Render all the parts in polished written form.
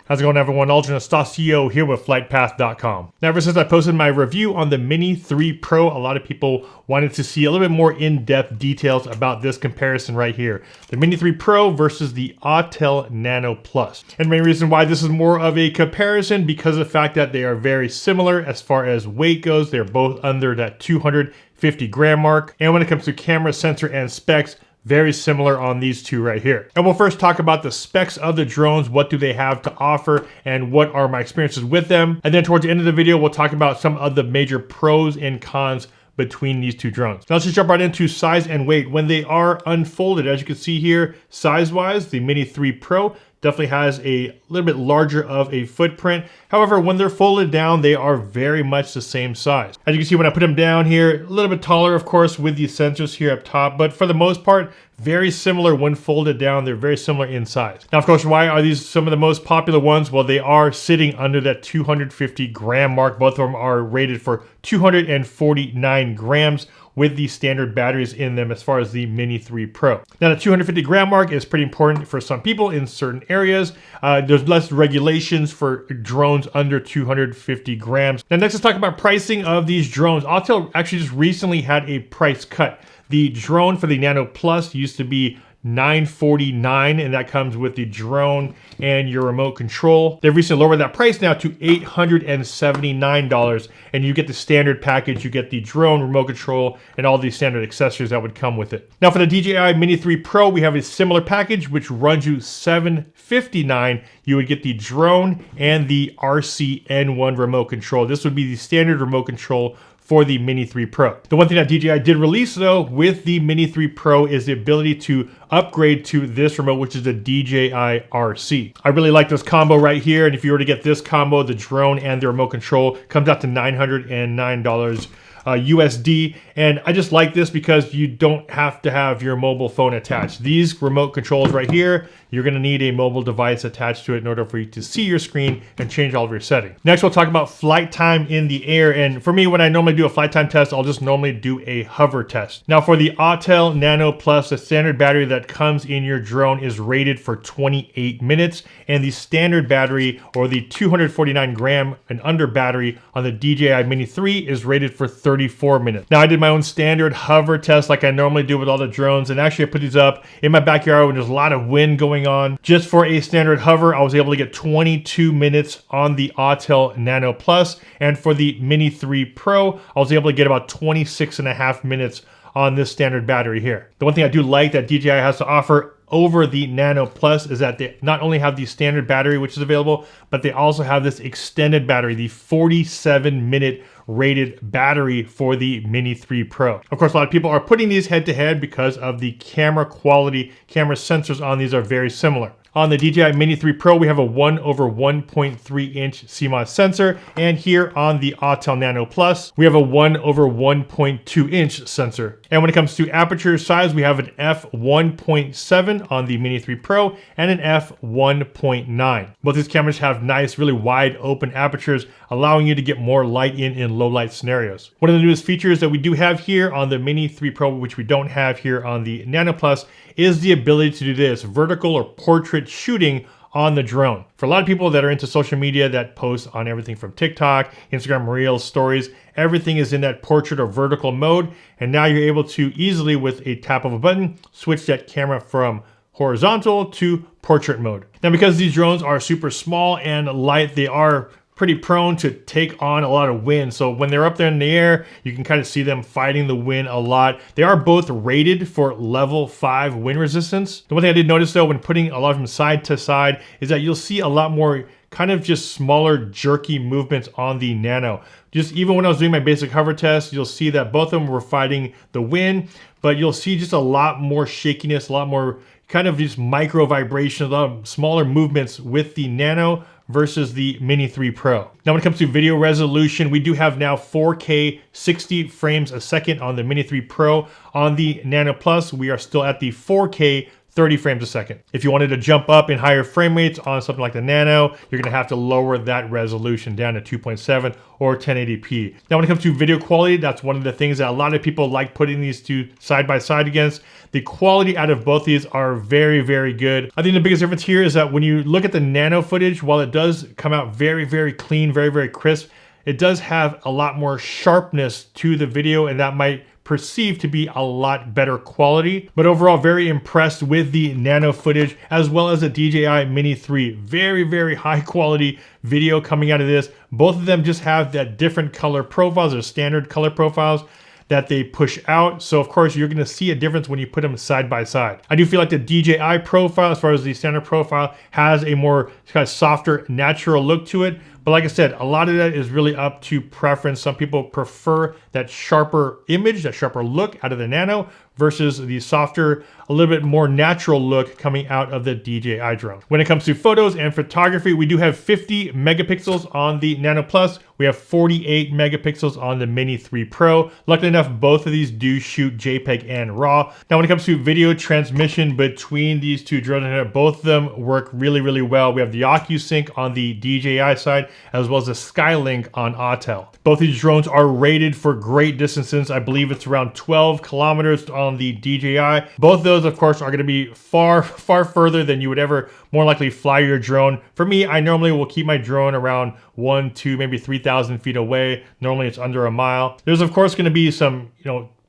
How's it going, everyone? Algernostasio here with FlytPath.com. Now, ever since I posted my review on the Mini 3 Pro, a lot of people wanted to see a little bit more in-depth details about this comparison right here. The Mini 3 Pro versus the Autel Nano Plus. And the main reason why this is more of a comparison because of the fact that they are very similar as far as weight goes. They're both under that 250 gram mark. And when it comes to camera, sensor, and specs, very similar on these two right here. And we'll first talk about the specs of the drones, what do they have to offer, and what are my experiences with them. And then towards the end of the video, we'll talk about some of the major pros and cons between these two drones. Now let's just jump right into size and weight. When they are unfolded, as you can see here, size-wise, the Mini 3 Pro definitely has a little bit larger of a footprint. However, when they're folded down, they are very much the same size. As you can see, when I put them down here, a little bit taller, of course, with the sensors here up top, but for the most part, very similar when folded down. They're very similar in size. Now, of course, why are these some of the most popular ones? Well, they are sitting under that 250 gram mark. Both of them are rated for 249 grams with the standard batteries in them as far as the Mini 3 Pro. Now, the 250 gram mark is pretty important for some people in certain areas. There's less regulations for drones under 250 grams. Now, next, let's talk about pricing of these drones. Autel actually just recently had a price cut. The drone for the Nano Plus used to be $949, and that comes with the drone and your remote control. They've recently lowered that price now to $879, and you get the standard package. You get the drone, remote control, and all the standard accessories that would come with it. Now for the DJI Mini 3 Pro, we have a similar package which runs you $759. You would get the drone and the RC-N1 remote control. This would be the standard remote control for the Mini 3 Pro. The one thing that DJI did release though with the Mini 3 Pro is the ability to upgrade to this remote, which is the DJI RC. I really like this combo right here, and if you were to get this combo, the drone and the remote control, comes out to $909 USD, and I just like this because you don't have to have your mobile phone attached. These remote controls right here, you're going to need a mobile device attached to it in order for you to see your screen and change all of your settings. Next, we'll talk about flight time in the air, and for me, when I normally do a flight time test, I'll just normally do a hover test. Now for the Autel Nano Plus, the standard battery that comes in your drone is rated for 28 minutes, and the standard battery, or the 249 gram and under battery on the DJI Mini 3 is rated for 34 minutes. Now I did my own standard hover test like I normally do with all the drones, and actually I put these up in my backyard when there's a lot of wind going on. Just for a standard hover, I was able to get 22 minutes on the Autel Nano Plus, and for the Mini 3 Pro, I was able to get about 26 and a half minutes on this standard battery here. The one thing I do like that DJI has to offer over the Nano Plus is that they not only have the standard battery, which is available, but they also have this extended battery, the 47-minute rated battery for the Mini 3 Pro. Of course, a lot of people are putting these head to head because of the camera quality. Camera sensors on these are very similar. On the DJI Mini 3 Pro, we have a 1/1.3 inch CMOS sensor, and here on the Autel Nano Plus, we have a 1/1.2 inch sensor. And when it comes to aperture size, we have an f1.7 on the Mini 3 Pro and an f1.9. Both these cameras have nice, really wide open apertures, allowing you to get more light in low light scenarios. One of the newest features that we do have here on the Mini 3 Pro, which we don't have here on the Nano Plus, is the ability to do this vertical or portrait shooting on the drone. For a lot of people that are into social media that post on everything from TikTok, Instagram Reels, stories, everything is in that portrait or vertical mode, and now you're able to easily, with a tap of a button, switch that camera from horizontal to portrait mode. Now, because these drones are super small and light, they are pretty prone to take on a lot of wind. So when they're up there in the air, you can kind of see them fighting the wind a lot. They are both rated for level 5 wind resistance. The one thing I did notice though, when putting a lot of them side to side, is that you'll see a lot more kind of just smaller jerky movements on the Nano. Just even when I was doing my basic hover test, you'll see that both of them were fighting the wind, but you'll see just a lot more shakiness, a lot more kind of just micro vibrations, a lot of smaller movements with the Nano versus the Mini 3 Pro. Now when it comes to video resolution, we do have now 4K 60 frames a second on the Mini 3 Pro. On the Nano Plus, we are still at the 4K 30 frames a second. If you wanted to jump up in higher frame rates on something like the Nano, you're gonna have to lower that resolution down to 2.7 or 1080p. Now when it comes to video quality, that's one of the things that a lot of people like putting these two side by side against. The quality out of both these are very, very good. I think the biggest difference here is that when you look at the Nano footage, while it does come out very, very clean, very, very crisp, it does have a lot more sharpness to the video, and that might perceived to be a lot better quality. But overall, very impressed with the Nano footage as well as the DJI Mini 3. Very, very high quality video coming out of this. Both of them just have that different color profiles or standard color profiles that they push out. So of course, you're gonna see a difference when you put them side by side. I do feel like the DJI profile, as far as the standard profile, has a more kind of softer, natural look to it. But like I said, a lot of that is really up to preference. Some people prefer that sharper image, that sharper look out of the Nano versus the softer, a little bit more natural look coming out of the DJI drone. When it comes to photos and photography, we do have 50 megapixels on the Nano Plus. We have 48 megapixels on the Mini 3 Pro. Luckily enough, both of these do shoot JPEG and RAW. Now, when it comes to video transmission between these two drones, both of them work really, really well. We have the OcuSync on the DJI side, as well as the Skylink on Autel. Both these drones are rated for great distances. I believe it's around 12 kilometers on the DJI. Both of those, of course, are going to be far, far further than you would ever more likely fly your drone. For me, I normally will keep my drone around 1, 2, maybe 3,000 feet away. Normally it's under a mile. There's of course going to be some,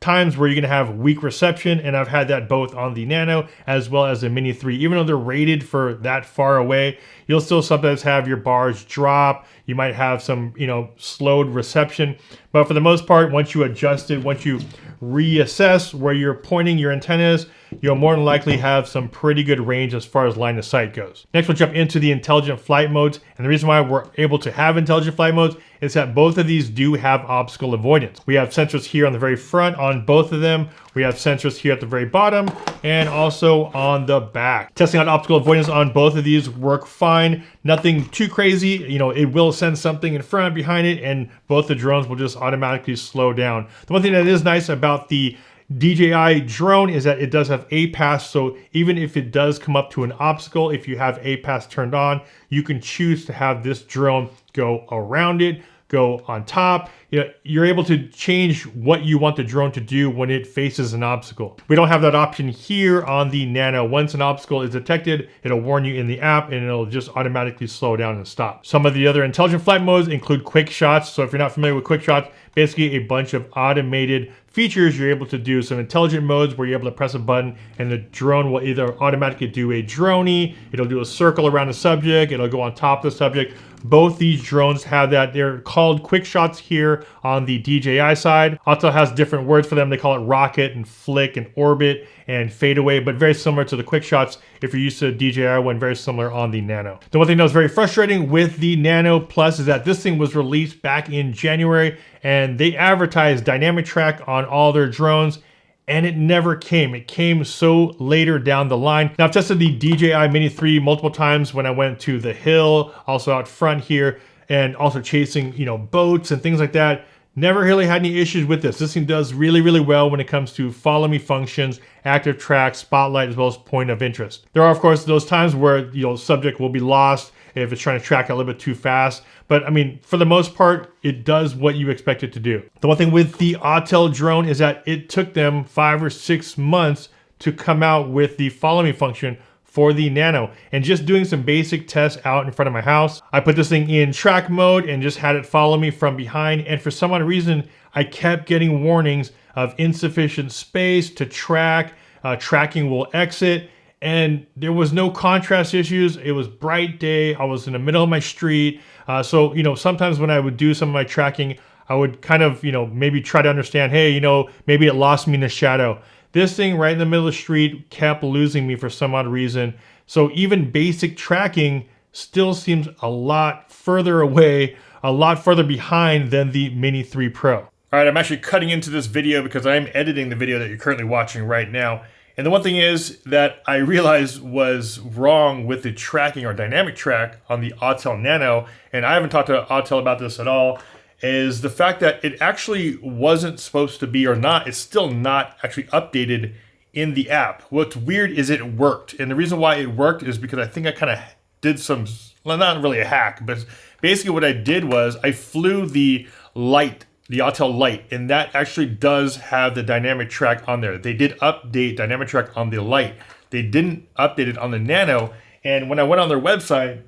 times where you're going to have weak reception, and I've had that both on the Nano as well as the Mini 3. Even though they're rated for that far away, you'll still sometimes have your bars drop. You might have some, slowed reception. But for the most part, once you adjust it, once you reassess where you're pointing your antennas, you'll more than likely have some pretty good range as far as line of sight goes. Next, we'll jump into the intelligent flight modes. And the reason why we're able to have intelligent flight modes is that both of these do have obstacle avoidance. We have sensors here on the very front on both of them. We have sensors here at the very bottom and also on the back. Testing out obstacle avoidance on both of these work fine. Nothing too crazy. It will send something in front, behind it, and both the drones will just automatically slow down. The one thing that is nice about the DJI drone is that it does have APAS, so even if it does come up to an obstacle, if you have APAS turned on, you can choose to have this drone go around it, go on top. You're able to change what you want the drone to do when it faces an obstacle. We don't have that option here on the Nano. Once an obstacle is detected, it'll warn you in the app and it'll just automatically slow down and stop. Some of the other intelligent flight modes include quick shots. So if you're not familiar with quick shots, basically a bunch of automated features you're able to do. Some intelligent modes where you're able to press a button and the drone will either automatically do a droney, it'll do a circle around the subject, it'll go on top of the subject. Both these drones have that. They're called quick shots here on the DJI side. Autel has different words for them. They call it rocket and flick and orbit and fade away, but very similar to the quick shots if you're used to the DJI one, very similar on the Nano. The one thing that was very frustrating with the Nano Plus is that this thing was released back in January and they advertised dynamic track on all their drones, and it never came. It came so later down the line. Now, I've tested the DJI Mini 3 multiple times when I went to the hill, also out front here, and also chasing, boats and things like that. Never really had any issues with this. This thing does really, really well when it comes to follow me functions, active track, spotlight, as well as point of interest. There are, of course, those times where, subject will be lost if it's trying to track a little bit too fast. But I mean, for the most part, it does what you expect it to do. The one thing with the Autel drone is that it took them 5 or 6 months to come out with the follow me function for the Nano. And just doing some basic tests out in front of my house, I put this thing in track mode and just had it follow me from behind. And for some odd reason, I kept getting warnings of insufficient space to track, tracking will exit. And there was no contrast issues. It was bright day. I was in the middle of my street. So, sometimes when I would do some of my tracking, I would kind of, maybe try to understand, hey, maybe it lost me in the shadow. This thing right in the middle of the street kept losing me for some odd reason. So even basic tracking still seems a lot further away, a lot further behind than the Mini 3 Pro. All right, I'm actually cutting into this video because I'm editing the video that you're currently watching right now. And the one thing is that I realized was wrong with the tracking or dynamic track on the Autel Nano, and I haven't talked to Autel about this at all, is the fact that it actually wasn't supposed to be, or not, it's still not actually updated in the app. What's weird is it worked. And the reason why it worked is because I think I kind of did some, well, not really a hack, but basically what I did was I flew the Light, the Autel Light, and that actually does have the dynamic track on there. They did update dynamic track on the Light. They didn't update it on the Nano. And when I went on their website,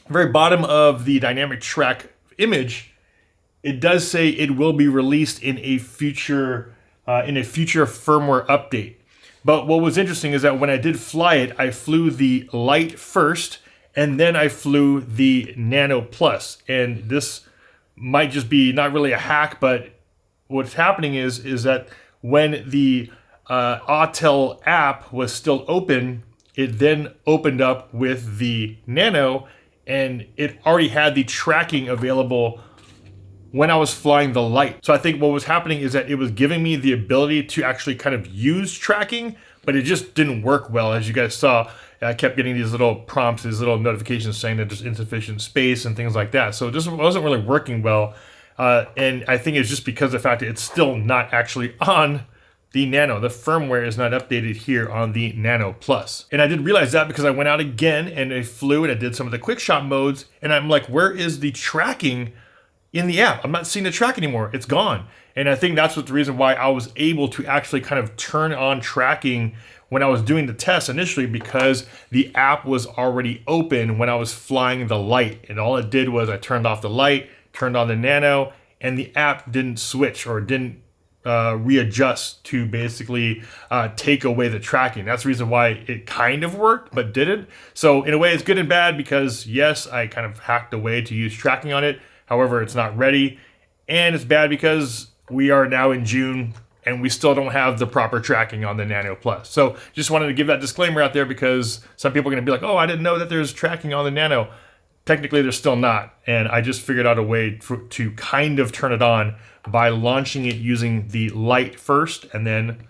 very bottom of the dynamic track image, it does say it will be released in a future firmware update. But what was interesting is that when I did fly it, I flew the Light first, and then I flew the Nano Plus. And this might just be not really a hack, but what's happening is that when the Autel app was still open, it then opened up with the Nano, and it already had the tracking available when I was flying the Light. So I think what was happening is that it was giving me the ability to actually kind of use tracking, but it just didn't work well. As you guys saw, I kept getting these little prompts, these little notifications saying that there's insufficient space and things like that. So it just wasn't really working well. And I think it's just because of the fact that it's still not actually on the Nano. The firmware is not updated here on the Nano Plus. And I did realize that because I went out again and I flew and I did some of the quick shot modes, and I'm like, where is the tracking in the app? I'm not seeing the track anymore. It's gone. And I think that's what the reason why I was able to actually kind of turn on tracking when I was doing the test initially, because the app was already open when I was flying the Light. And all it did was I turned off the Light, turned on the Nano, and the app didn't switch or didn't readjust to basically take away the tracking. That's the reason why it kind of worked, but didn't. So in a way, it's good and bad, because yes, I kind of hacked a way to use tracking on it. However, it's not ready. And it's bad because we are now in June and we still don't have the proper tracking on the Nano Plus. So just wanted to give that disclaimer out there, because some people are going to be like, oh, I didn't know that there's tracking on the Nano. Technically, there's still not. And I just figured out a way to kind of turn it on by launching it using the Light first and then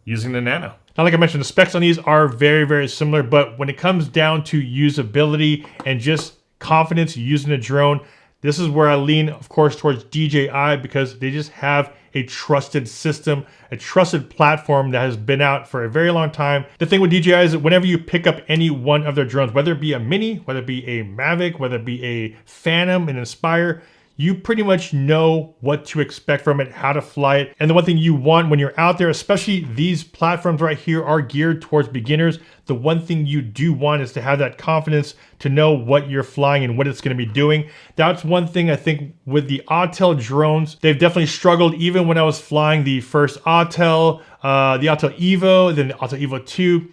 using the Nano. Now, like I mentioned, the specs on these are very, very similar, but when it comes down to usability and just confidence using a drone, this is where I lean, of course, towards DJI, because they just have a trusted system, a trusted platform that has been out for a very long time. The thing with DJI is that whenever you pick up any one of their drones, whether it be a Mini, whether it be a MAVIC, whether it be a Phantom, an Inspire, you pretty much know what to expect from it, how to fly it. And the one thing you want when you're out there, especially these platforms right here are geared towards beginners. The one thing you do want is to have that confidence to know what you're flying and what it's going to be doing. That's one thing I think with the Autel drones, they've definitely struggled. Even when I was flying the first Autel, the Autel Evo, then the Autel Evo 2,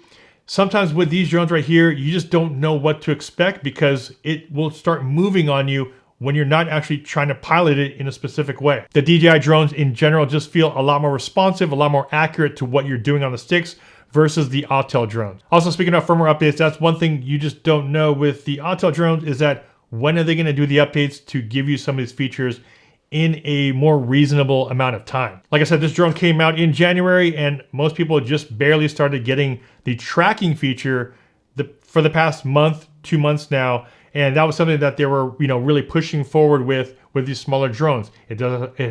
sometimes with these drones right here, you just don't know what to expect, because it will start moving on you when you're not actually trying to pilot it in a specific way. The DJI drones in general just feel a lot more responsive, a lot more accurate to what you're doing on the sticks versus the Autel drones. Also, speaking of firmware updates, that's one thing you just don't know with the Autel drones, is that when are they gonna do the updates to give you some of these features in a more reasonable amount of time. Like I said, this drone came out in January, and most people just barely started getting the tracking feature for the past month, 2 months now. And that was something that they were, really pushing forward with these smaller drones. It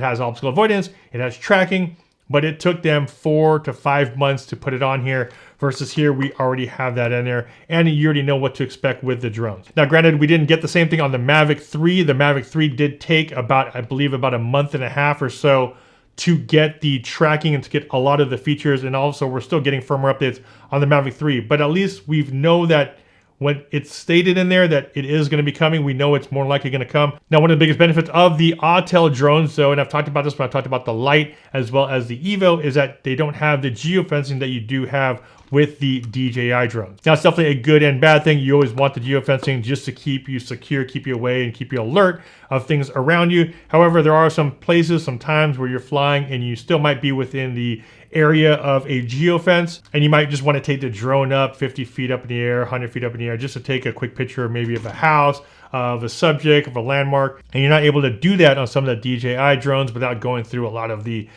has obstacle avoidance, it has tracking, but it took them 4 to 5 months to put it on here, versus here we already have that in there, and you already know what to expect with the drones. Now, granted, we didn't get the same thing on the Mavic 3. The Mavic 3 did take about a month and a half or so to get the tracking and to get a lot of the features, and also we're still getting firmware updates on the Mavic 3. But at least we know that when it's stated in there that it is going to be coming, we know it's more likely going to come. Now, one of the biggest benefits of the Autel drones, though, and I've talked about this when I talked about the Light as well as the Evo, is that they don't have the geofencing that you do have with the DJI drones. Now, it's definitely a good and bad thing. You always want the geofencing just to keep you secure, keep you away, and keep you alert of things around you. However, there are some places, some times where you're flying and you still might be within the area of a geofence, and you might just want to take the drone up 50 feet up in the air, 100 feet up in the air, just to take a quick picture maybe of a house, of a subject, of a landmark, and you're not able to do that on some of the DJI drones without going through a lot of the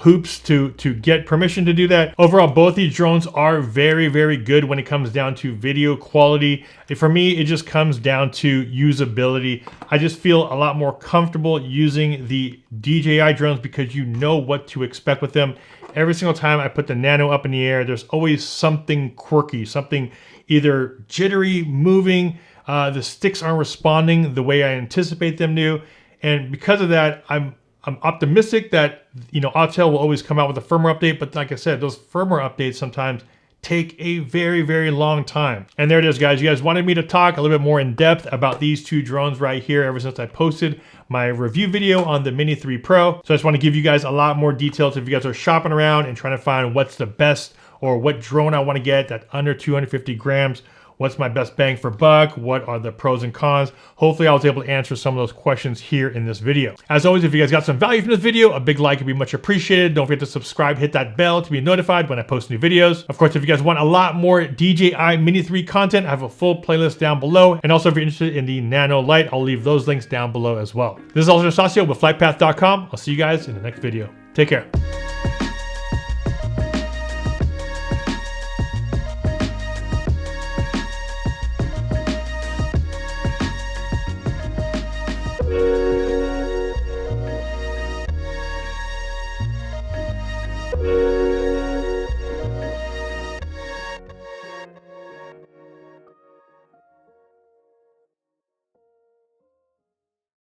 hoops to get permission to do that. Overall, both these drones are very, very good when it comes down to video quality. For me, it just comes down to usability. I just feel a lot more comfortable using the DJI drones because you know what to expect with them. Every single time I put the Nano up in the air, there's always something quirky, something either jittery, moving, the sticks aren't responding the way I anticipate them to. And because of that, I'm optimistic that Autel will always come out with a firmware update, but like I said, those firmware updates sometimes take a very, very long time. And there it is, guys. You guys wanted me to talk a little bit more in depth about these two drones right here ever since I posted my review video on the Mini 3 Pro. So I just want to give you guys a lot more details if you guys are shopping around and trying to find what's the best or what drone I want to get that's under 250 grams. What's my best bang for buck? What are the pros and cons? Hopefully I was able to answer some of those questions here in this video. As always, if you guys got some value from this video, a big like would be much appreciated. Don't forget to subscribe, hit that bell to be notified when I post new videos. Of course, if you guys want a lot more DJI Mini 3 content, I have a full playlist down below. And also if you're interested in the Nano Lite, I'll leave those links down below as well. This is Autel Nano with FlytPath.com. I'll see you guys in the next video. Take care.